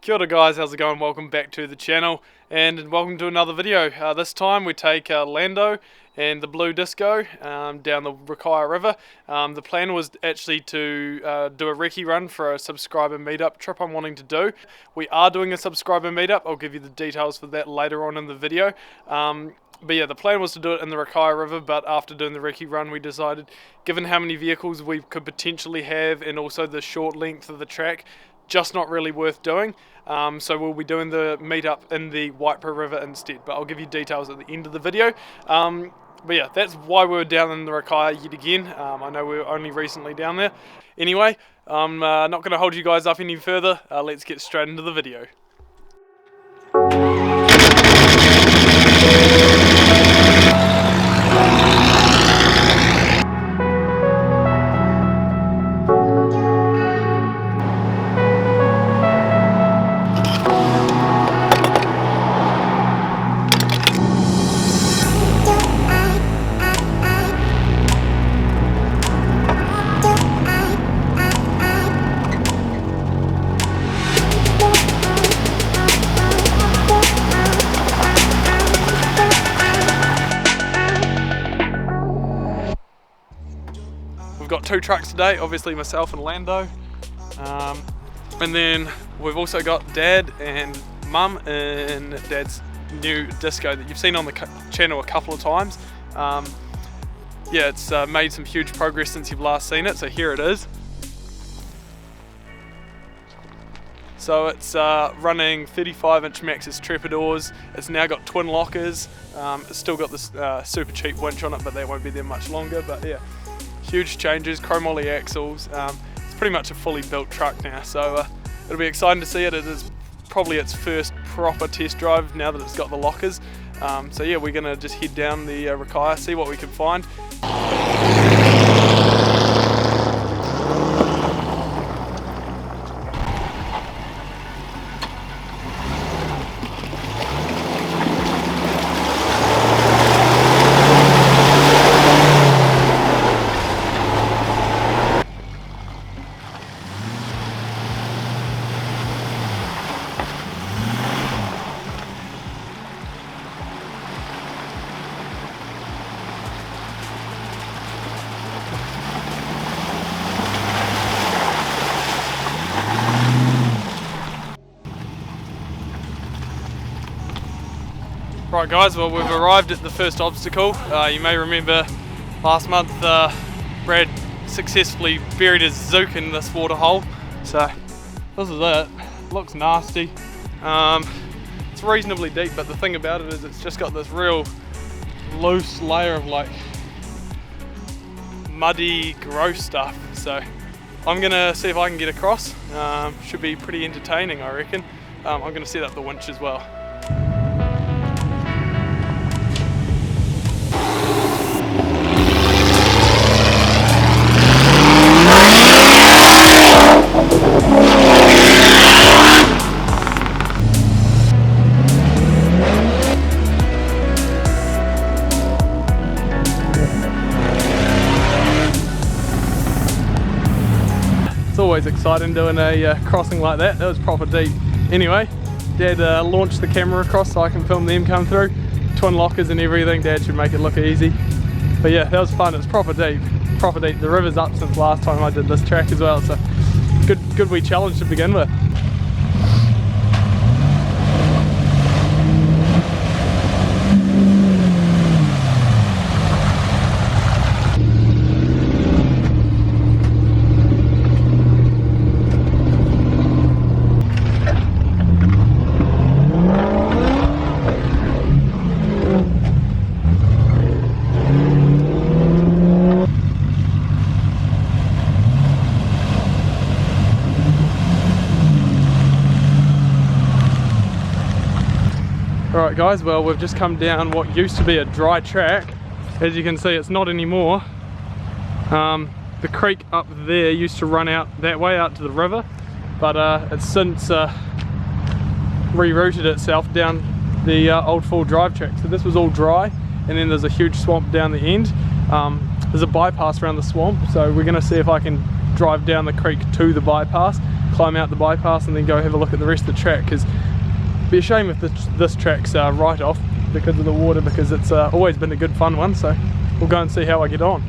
Kia ora guys, how's it going? Welcome back to the channel and welcome to another video. This time we take Lando and the blue disco down the Rakaia River. The plan was actually to do a recce run for a subscriber meetup trip I'm wanting to do. We are doing a subscriber meetup. I'll give you the details for that later on in the video. But yeah, the plan was to do it in the Rakaia River, but after doing the recce run we decided, given how many vehicles we could potentially have and also the short length of the track, just not really worth doing. So we'll be doing the meetup in the Waipa River instead, but I'll give you details at the end of the video. But yeah, that's why we're down in the Rakaia yet again. I know we were only recently down there. Anyway, I'm not going to hold you guys up any further. Let's get straight into the video. We've got two trucks today, obviously myself and Lando, and then we've also got Dad and Mum in Dad's new disco that you've seen on the channel a couple of times. Yeah, it's made some huge progress since you've last seen it, so here it is. So it's running 35-inch Maxxis Trepadors. It's now got twin lockers. It's still got this super cheap winch on it, but that won't be there much longer. But yeah, huge changes, chromoly axles. It's pretty much a fully built truck now, so it'll be exciting to see it. It is probably its first proper test drive now that it's got the lockers. So yeah, we're gonna just head down the Rakaia, see what we can find. Right guys, well we've arrived at the first obstacle. You may remember last month Brad successfully buried his Zook in this water hole. So this is it. Looks nasty. It's reasonably deep, but the thing about it is it's just got this real loose layer of like muddy, gross stuff. So I'm gonna see if I can get across. Should be pretty entertaining, I reckon. I'm gonna set up the winch as well. It's always exciting doing a crossing like that. That was proper deep. Anyway, Dad launched the camera across so I can film them come through. Twin lockers and everything. Dad should make it look easy. But yeah, that was fun. It's proper deep. Proper deep. The river's up since last time I did this track as well. So good wee challenge to begin with. Alright guys, well we've just come down what used to be a dry track. As you can see, it's not anymore. The creek up there used to run out that way out to the river, but it's since rerouted itself down the old full drive track. So this was all dry, and then there's a huge swamp down the end. There's a bypass around the swamp, so we're going to see if I can drive down the creek to the bypass. climb out the bypass and then go have a look at the rest of the track, because it'd be a shame if this track's right off because of the water, because it's always been a good fun one. So we'll go and see how I get on.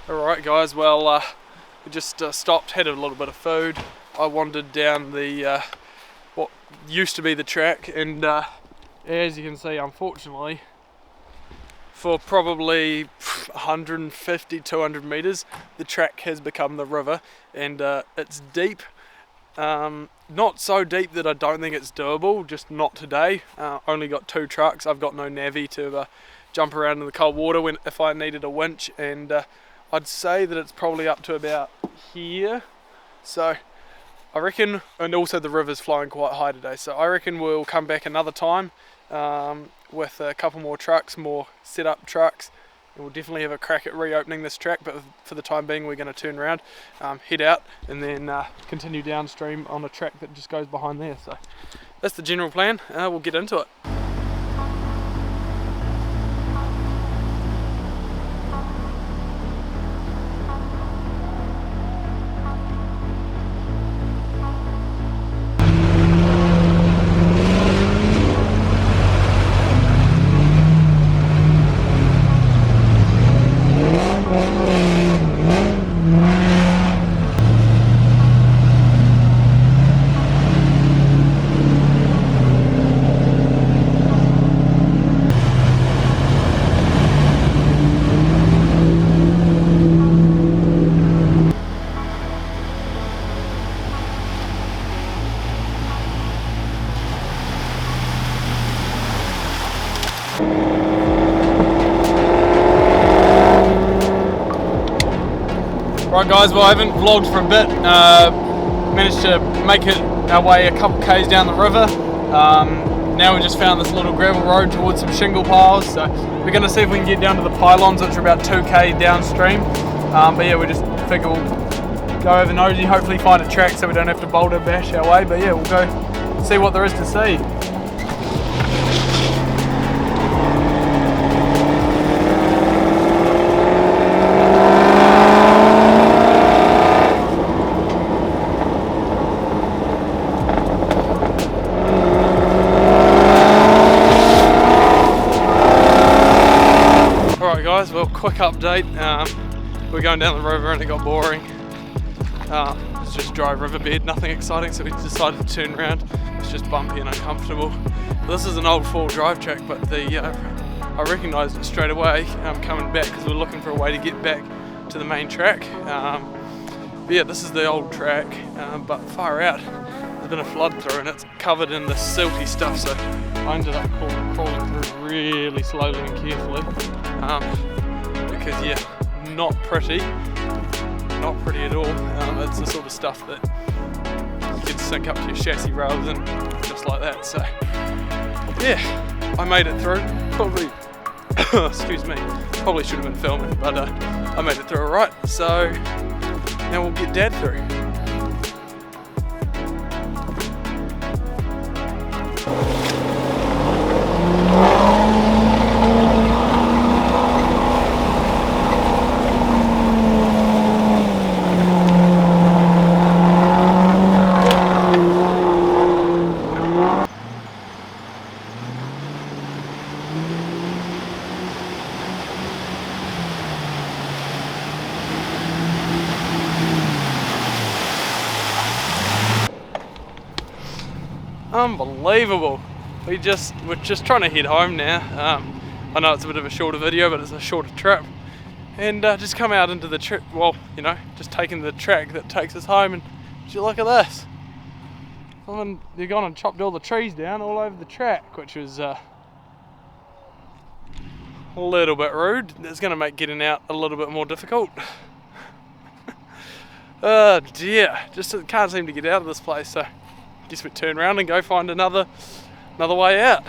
Alright guys, well we just stopped, had a little bit of food. I wandered down the what used to be the track, and as you can see, unfortunately, for probably 150-200 meters, the track has become the river, and it's deep. Not so deep that I don't think it's doable, just not today. Only got 2 trucks. I've got no navvy to jump around in the cold water if I needed a winch, and I'd say that it's probably up to about here. So I reckon, and also the river's flowing quite high today, so I reckon we'll come back another time with a couple more trucks, more set-up trucks, and we'll definitely have a crack at reopening this track. But for the time being, we're going to turn around, head out, and then continue downstream on a track that just goes behind there. So that's the general plan. We'll get into it. Right guys, well I haven't vlogged for a bit. Managed to make it our way a couple k's down the river. Now we just found this little gravel road towards some shingle piles, so we're going to see if we can get down to the pylons, which are about 2k downstream. But yeah, we just figure we'll go over nosy, hopefully find a track so we don't have to boulder bash our way. But yeah, we'll go see what there is to see. Well, quick update, we're going down the river and it got boring. It's just dry riverbed, nothing exciting, so we decided to turn around. It's just bumpy and uncomfortable. This is an old 4-wheel-drive track, but I recognised it straight away coming back, because we're looking for a way to get back to the main track. But yeah, this is the old track, but far out there's been a flood through and it's covered in this silty stuff, so I ended up crawling through really slowly and carefully, because yeah, not pretty at all. It's the sort of stuff that you can sink up to your chassis rails and just like that. So yeah, I made it through. Probably excuse me, probably should have been filming, but I made it through alright. So now we'll get Dad through. Unbelievable. We're just trying to head home now. I know it's a bit of a shorter video, but it's a shorter trip. And just come out into the trip, well, you know, just taking the track that takes us home, and just look at this. They've gone and chopped all the trees down all over the track, which was a little bit rude. It's going to make getting out a little bit more difficult. Oh dear, just can't seem to get out of this place, so guess we turn around and go find another way out.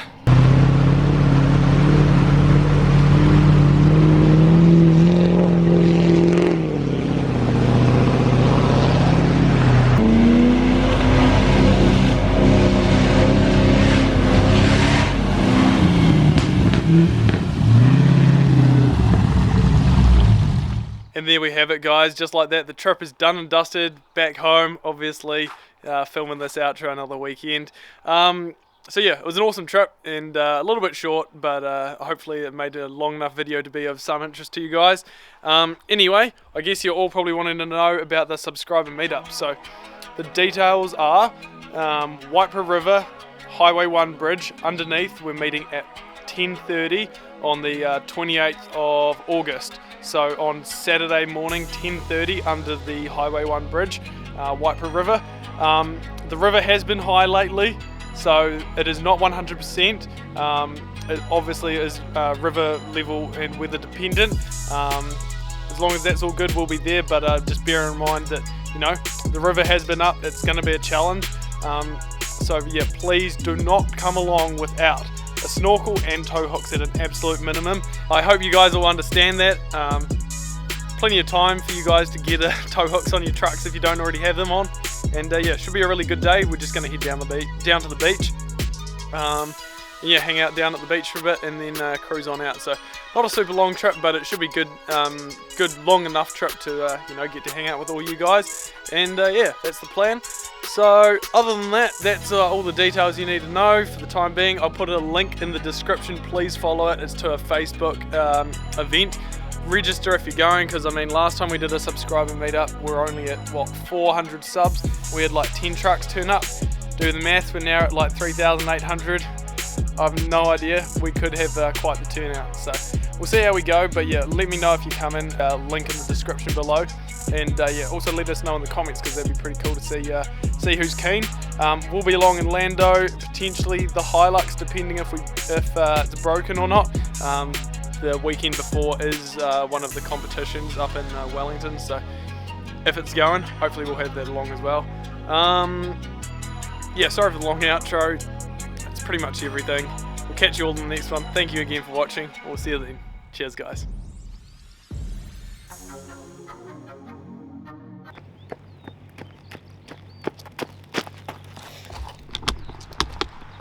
And there we have it, guys, just like that. The trip is done and dusted, back home, obviously, filming this outro another weekend. So yeah, it was an awesome trip, and a little bit short, but hopefully it made a long enough video to be of some interest to you guys. Anyway, I guess you're all probably wanting to know about the subscriber meetup. So the details are Rakaia River, Highway 1 bridge underneath. We're meeting at 10:30 on the 28th of August. So on Saturday morning, 10:30 under the Highway 1 bridge, Rakaia River. The river has been high lately, so it is not 100%. It obviously is river level and weather dependent. As long as that's all good, we'll be there, but just bear in mind that, you know, the river has been up. It's going to be a challenge. So yeah, please do not come along without a snorkel and tow hooks at an absolute minimum. I hope you guys will understand that. Plenty of time for you guys to get tow hooks on your trucks if you don't already have them on. And yeah, it should be a really good day. We're just going to head down to the beach. Yeah, hang out down at the beach for a bit and then cruise on out. So not a super long trip, but it should be good, good long enough trip to you know, get to hang out with all you guys. And yeah, that's the plan. So other than that, that's all the details you need to know for the time being. I'll put a link in the description. Please follow it. It's to a Facebook event. Register if you're going, because I mean, last time we did a subscriber meetup, we're only at what, 400 subs. We had like 10 trucks turn up. Do the math, we're now at like 3,800. I have no idea. We could have quite the turnout, so we'll see how we go. But yeah, let me know if you come in. Link in the description below, and yeah, also let us know in the comments, because that'd be pretty cool to see who's keen. We'll be along in Lando, potentially the Hilux, depending if it's broken or not. The weekend before is one of the competitions up in Wellington, so if it's going, hopefully we'll have that along as well. Yeah, sorry for the long outro. That's pretty much everything. We'll catch you all in the next one. Thank you again for watching. We'll see you then. Cheers, guys.